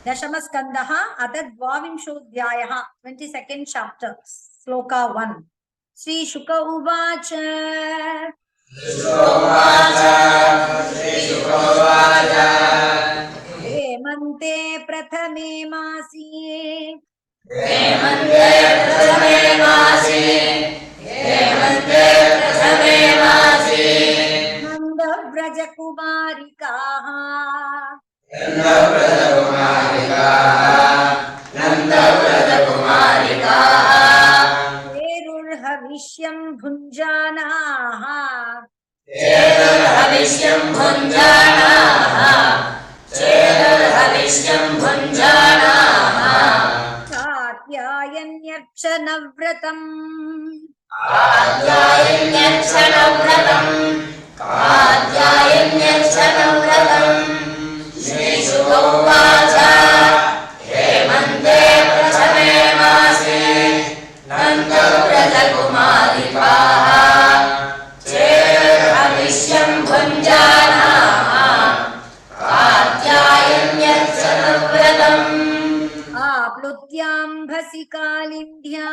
दशमस्कन्धः अथ द्वाविंशोऽध्यायः 22nd chapter श्लोका 1 श्रीशुक उवाच हेमन्ते प्रथमे मासी नन्दव्रजकुमारिकाः तेरुर्हविष्यं भुञ्जानाः कात्यायन्यर्चनव्रतम् आप्लुत्याम्भसि कालिन्द्या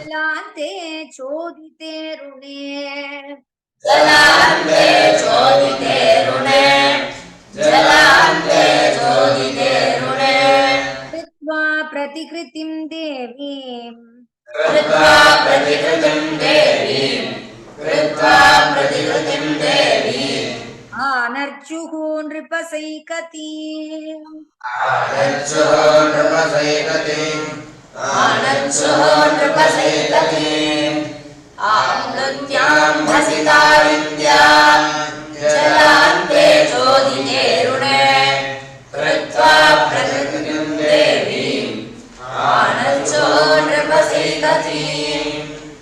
जलान्ते चोदिते ऋणे कृत्वा प्रतिकृतिं देवीम् आनर्चुः नृपसैकतीम्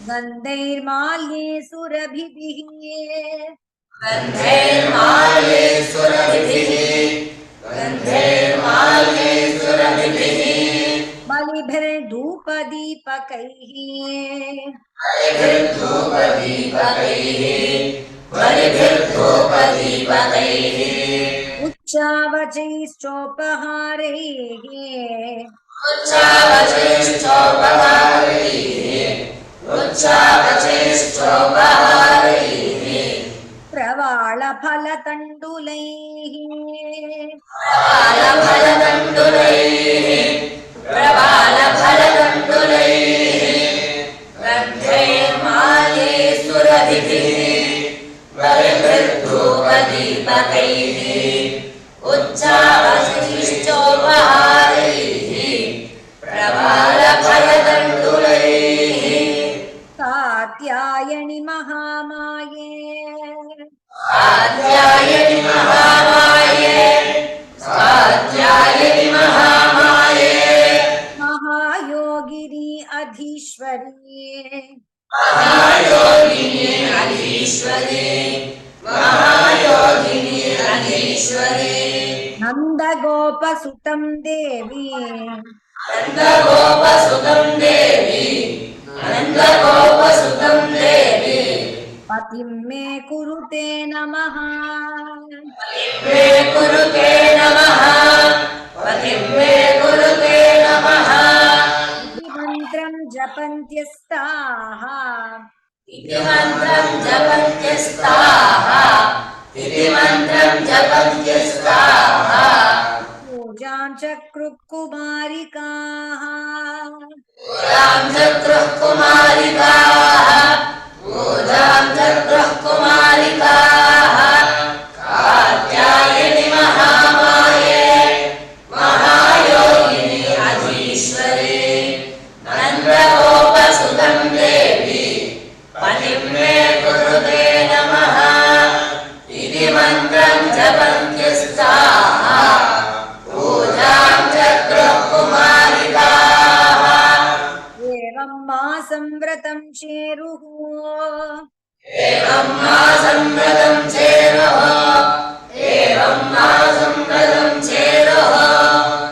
गन्धैर्माल्ये सुरभिभिः बलिभिर्धूपदीपकैः उच्चावचैश्चोपहारैः प्रवालफलतण्डुलैः कात्यायनि महामाये महायोगिनी अधीश्वरी नन्दगोपसुतं देवी पतिं मे कुरुते नमः मन्त्रं जपन्त्यस्ताः पूजां चक्रुः कुमारिकाः एवं मासं व्रतं चेरुः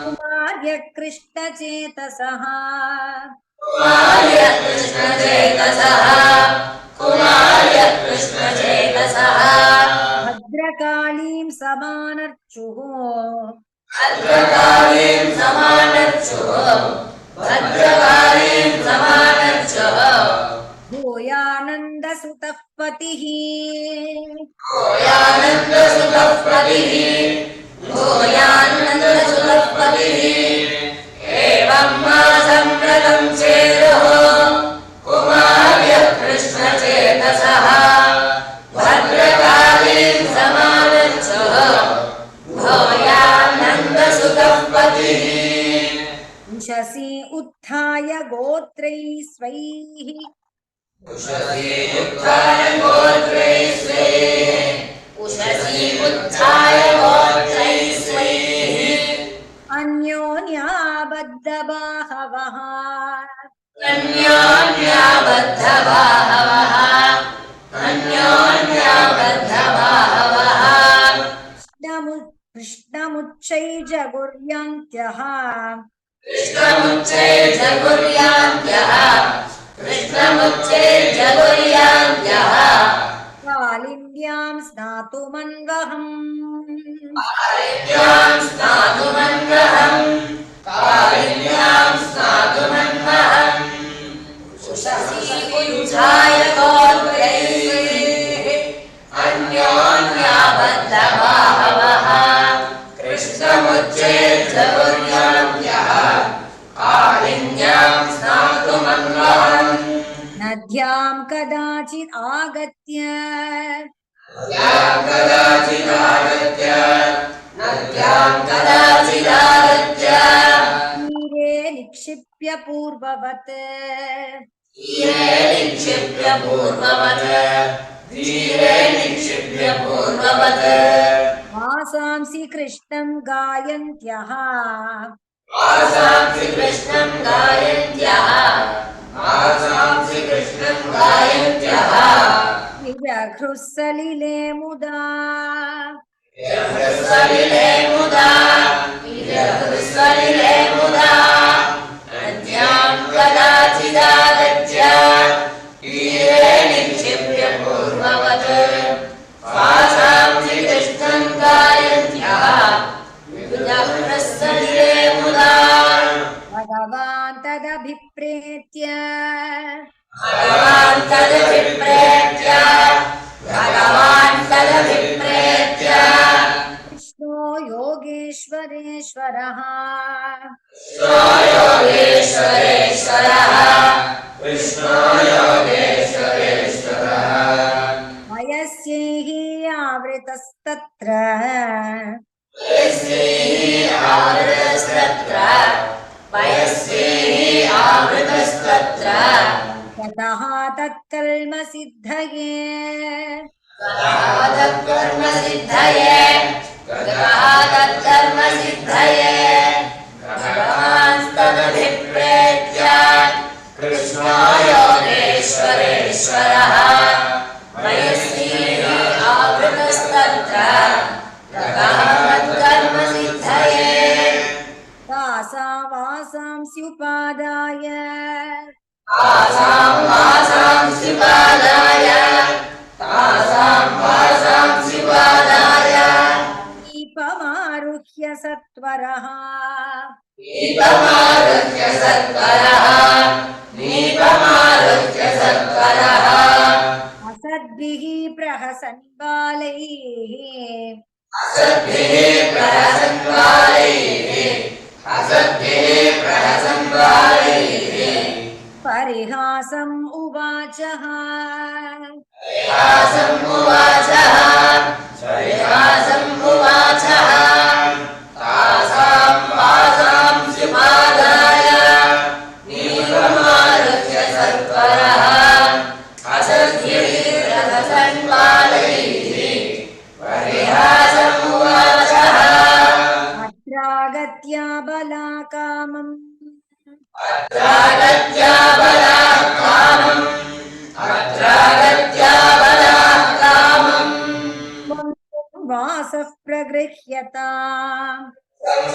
कुमार्य कृष्णचेतसः समानर्चुः भद्रकालीं समानर्चुः भद्रकालीं समानर्चुः भूयानन्दसुतः पतिः भूयानन्दसुतः पतिः भूयानन्दसुतः पतिः एवं मासं व्रतं चेरुः कुमार्यः कृष्णचेतसः भद्रकालीं समानर्चुः भूयानन्दसुतः पतिः उषसि उत्थाय गोत्रैः स्वैः उषसि उत्थाय गोत्रैः स्वैः उषसि उत्थाय गोत्रैः स्वैः अन्योन्याबद्धबाहवः अन्योन्याबद्धबाहवः अन्योन्याबद्धबाहवः कृष्णमुच्चैर्जगुर्यन्त्यः कृष्णमुच्चैर्जगुर्यान्त्यः कृष्णमुच्चैर्जगुर्यान्त्यः कालिन्द्यां स्नातुमन्वहम् कालिन्द्यां स्नातुमन्वहम् कालिन्द्यां स्नातुमन्वहम् उषसि उत्थाय गोत्रैः अन्योन्याबद्धबाहवः कृष्णमुच्चैर्जगुर्यान्त्यः कालिन्द्यां स्नातुमन्वहम् नद्यां कदाचित् आगत्य नद्यां कदाचिदागत्य नद्यां कदाचिदागत्य तीरे निक्षिप्य पूर्ववत् तीरे निक्षिप्य पूर्ववत् तीरे निक्षिप्य पूर्ववत् वासांसि कृष्णं गायन्त्यः वासांसि कृष्णं गायन्त्यः वासांसि कृष्णं गायन्त्यः विजघृत्सलिले मुदा सलिले मुदा सलिले मुदा नद्यां कदाचिदागत्य तीरे निक्षिप्य पूर्ववत् वासांसि कृष्णं गायन्त्यः विजघृत्सलिले मुदा भगवान् तदभिप्रेत्य भगवान् तदभिप्रेत्य भगवान् तदभिप्रेत्य कृष्णो योगेश्वरेश्वरः कृष्णो योगेश्वरेश्वरः कृष्णो योगेश्वरेश्वरः वयस्यैः आवृतस्तत्र वयस्यैः आवृतस्तत्र वयस्यैः आवृतस्तत्र ततः तत्कर्मसिद्धये तत्कर्मसिद्धये तत्कर्मसिद्धये भगवान्स्तदभिप्रेत्य कृष्णो योगेश्वरेश्वरः वयस्यैः आवृतस्तत्र तत्कर्मसिद्धये वासांस्युपादाय तासां वासांसि पादाय तासां वासांसि पादाय दीपमारुह्य सत्वरः दीपमारुह्य सत्वरः दीपमारुह्य सत्वरः असद्भिः प्रहसन् बालैः असद्भिः प्रहसन् बालैः असद्भिः प्रहसन् बालैः परिहासम् उवाचः परिहासम् उवाचः परिहासम् उवाचः तासां वासांसि पादाय दीपमारुह्य सत्वरः असद्भिः प्रहसन् बालैः परिहासम् उवाचः अत्रागत्या बलाकामम् अत्रागत्या बलात्कामम् अत्रागत्या बलात्कामम् वासः प्रगृह्यताम्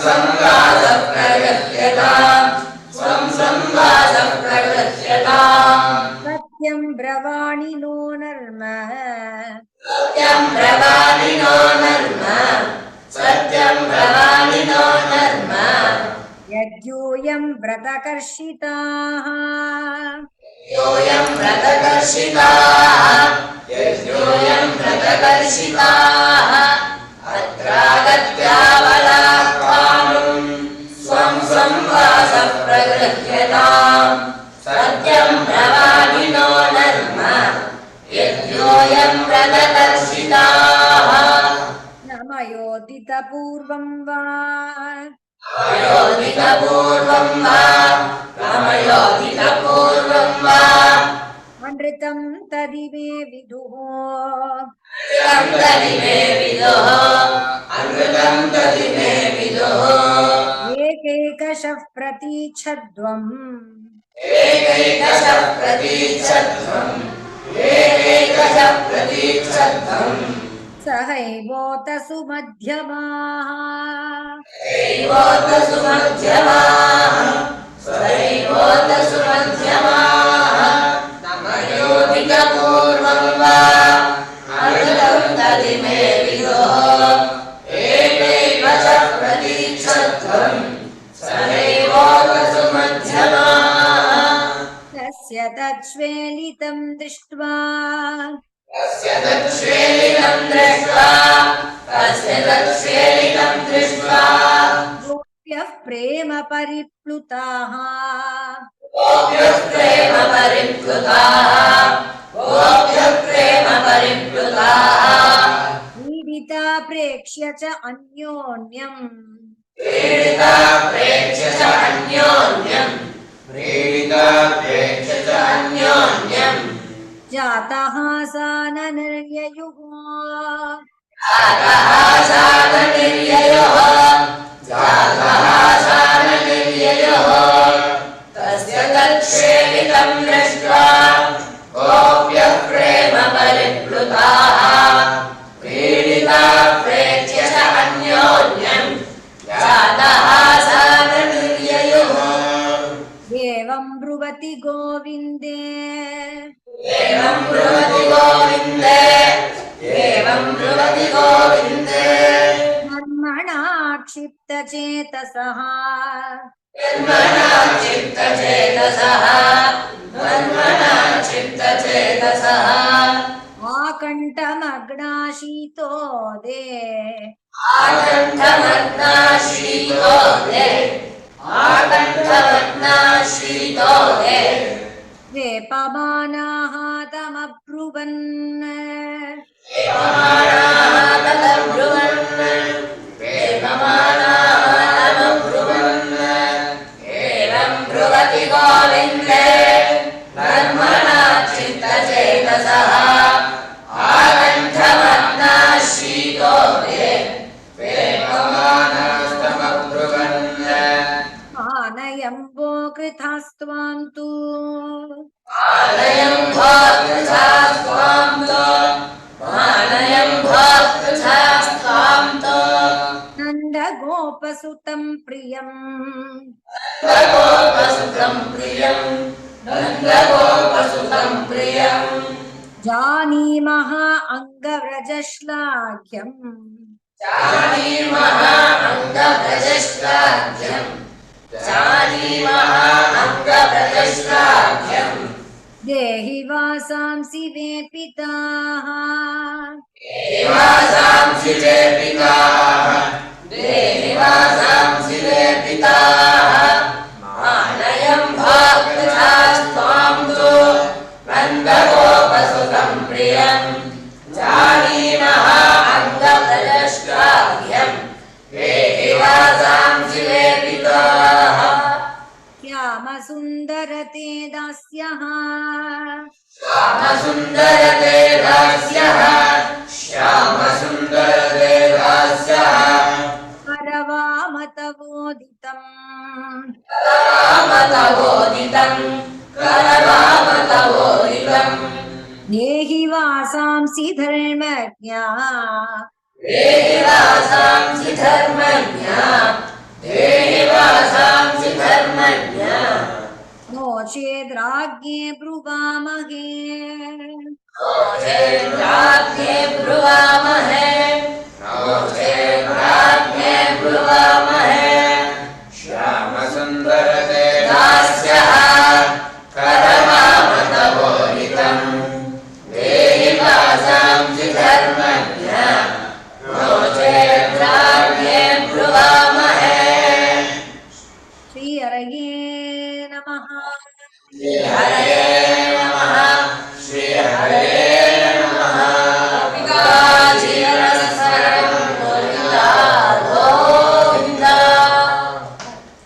संवादः प्रगत्यताम् स्वं संवादः प्रगत्यताम् सत्यं ब्रवाणि नो नर्म सत्यं ब्रवामि नो नर्म सत्यं ब्रवामि नो नर्म यद्योऽयं व्रतकर्षिताः योऽयं व्रतकर्षिताः यद्योऽयं व्रतकर्षिताः अत्रागत्यावलात्मानं स्वं स्वं वासः प्रगृह्यताम् सत्यं ब्रवामि नो नर्म यद्योऽयं व्रतकर्षिताः न मयोदितपूर्वं वा अयोदितपूर्वं वा अमयोदितपूर्वं वा अनृतं तदिमे विदुः अमृतं तदिमे विदुः अमृतं तदिमे विदुः एकैकशः प्रतीच्छध्वम् एकैकशः प्रतीच्छध्वम् एकैकशः प्रतीच्छध्वम् सहैवोत सुमध्यमाः सहैवोत सुमध्यमाः सहैवोत सुमध्यमाः नमयोदितपूर्वं वा अमृतं तदिमे विदुः एकैकशः प्रतीच्छध्वम् सहैवोत सुमध्यमाः तस्य तच्छ्वेलितं दृष्ट्वा तस्य तच्छ्वेलितं दृष्ट्वा तस्य तच्छ्वेलितं दृष्ट्वा गोप्यः प्रेम परिप्लुताः गोप्यः प्रेम परिप्लुताः गोप्यः प्रेम परिप्लुताः पीडिता प्रेक्ष्य च अन्योन्यम् पीडिता प्रेक्ष्य च अन्योन्यम् पीडिता प्रेक्ष्य च अन्योन्यम् जातः साननिर्ययुः जातः साननिर्ययोः जातः साननिर्ययोः तस्य तच्छ्वेलितं दृष्ट्वा गोप्यः प्रेम परिप्लुताः पीडिता प्रेक्ष्य च अन्योन्यम् जातः साननिर्ययोः एवं ब्रुवति गोविन्दे एवं ब्रुवति गोविन्दे एवं ब्रुवति गोविन्दे कर्मणा क्षिप्तचेतसः कर्मणा चित्तचेतसः कर्मणा चित्तचेतसः आकण्ठमग्नाशीतो दे आकण्ठमग्नाशीतो दे आकण्ठमग्नाशीतो दे वेपमानाः तमब्रुवन् वेपमानाः तमब्रुवन् वेपमानाः तमब्रुवन् एवं ब्रुवति गोविन्दे कर्मणा चित्तचेतसः आकण्ठमग्नाशीतो दे वेपमानास्तमब्रुवन् आनयम्बो कृतास्त्वां तु आलयं भोक्तृथास्त्वां तो आलयं भोक्तृथास्त्वां तो नन्दगोपसुतं प्रियम् नन्दगोपसुतं प्रियं नन्दगोपसुतं प्रियं जानीमः अङ्गव्रजश्लाघ्यम् जानीमः अङ्गव्रजश्लाघ्यम् जानीमः अङ्गव्रजश्लाघ्यम् देहि वासांसि वेपिताः देवासांसि वेपिताः देवासांसि वेपिताः मानयं भोक्तृथास्त्वां तु नन्दगोपसुतं प्रियं जानीमः अङ्गव्रजश्लाघ्यम् देवासांसि वेपिताः श्यामसुन्दरते दास्यः श्यामसुन्दरते दास्यः श्यामसुन्दरते दास्यः करवामतवोदितम् करवामतवोदितम् करवामतवोदितम् देहि वासांसि धर्मज्ञा देवासांसि धर्मज्ञा देवासांसि धर्मज्ञा नो चेद्राज्ञे ब्रुवामहे चेद्राज्ञे ब्रुवामहे नो चेद्राज्ञे ब्रुवामहे